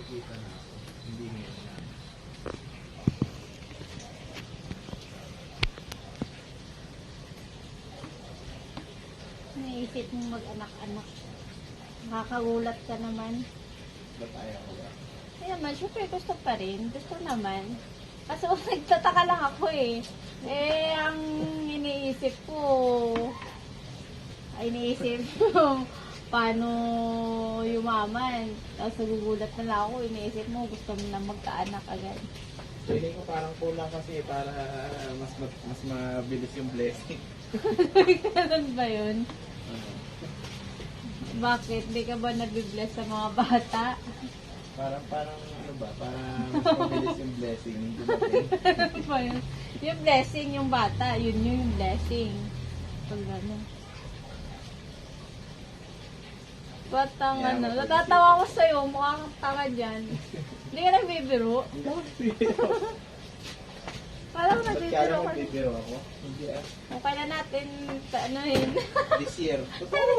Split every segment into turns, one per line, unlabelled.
nakikita na ako. Hindi ngayon na.
Naisip mong mag-anak-anak. Nakakagulat ka naman.
Ba't ayaw ko ba?
Kaya naman, syempre gusto pa rin. Gusto naman. Kaso nagtataka lang ako eh. Ang iniisip ko, paano yumaman. Tapos nagugulat na lang ako, iniisip mo, gusto mo na magkaanak agad.
Feeling ko parang kulang kasi para mas mabilis yung blessing.
Ganun ba yun? Bakit? Di ka ba nabibless sa mga bata?
Parang ano ba? Parang mas mabilis yung blessing. Hindi ba?
Ano ba yun? Yung blessing, yung bata, yun yung blessing. Pag gano'n. Ba't ang
Yeah,
ano?
mapag-isip.
Natatawa ko sa'yo, mukha kang tanga dyan. Hindi ka nagbibiro.
Hindi ako nagbibiro.
Parang
Ba't kaya
nagbibiro
lang
ka.
nagbibiro ako? Hindi ah.
Kung kailan natin, anuhin.
This year. Totoo.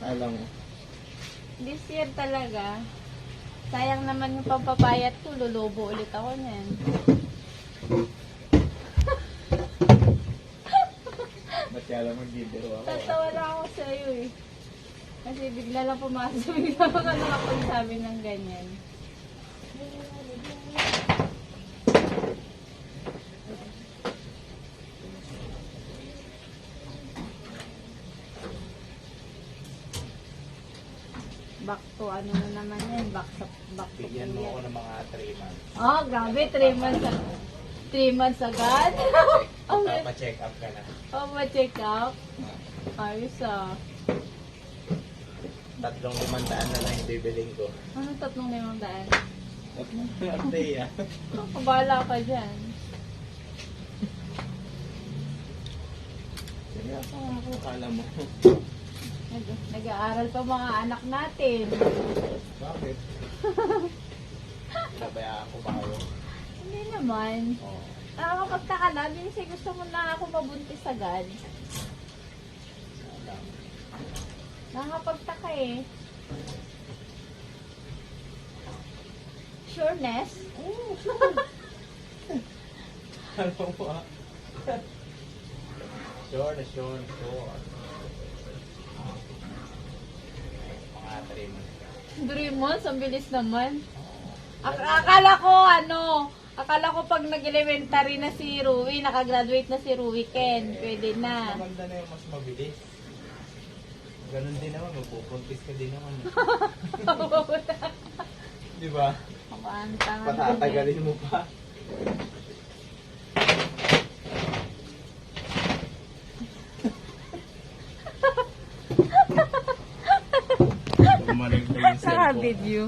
Alam mo.
This year talaga. Sayang naman yung pampapayat ko, lulubo ulit ako niyan.
Ba't kaya lang nagbibiro ako?
Tatawa lang ako sa'yo eh. Kasi bigla lang pumasok, bigla ka na nakapagsabi ng ganyan. Back to ano na naman yan, back to
Bigyan mo
yan.
ako ng mga 3 months.
Oh, grabe, 3 months 3 months agad? Oh,
Pa-check up ka na.
ma-check up? Ayos ah.
3,500 na lang yung bibiling ko.
Ano 3,500?
Update ah.
Kabala ka dyan.
Seryoso ako, kala mo.
Nag-aaral pa mga anak natin.
Bakit? Nabayaan ko ba kayo?
Hindi naman.
Oo.
Nakakapagtaka na, kasi gusto mo na ako mabuntis agad.
Alam.
Nakakapagtaka eh. Sureness?
Alam mo ah. Sure. Mga 3 months.
3 months? Ang bilis naman. Akala ko pag nag-elementary na si Rui, nakagraduate na si Rui Ken, pwede na.
Maganda na yung mas mabilis. Ganun din naman, magpupuntis ka din naman. Di ba?
Ang tanga na.
Patatagalin mo pa. Bumalik na yung cellphone.
Naka-video.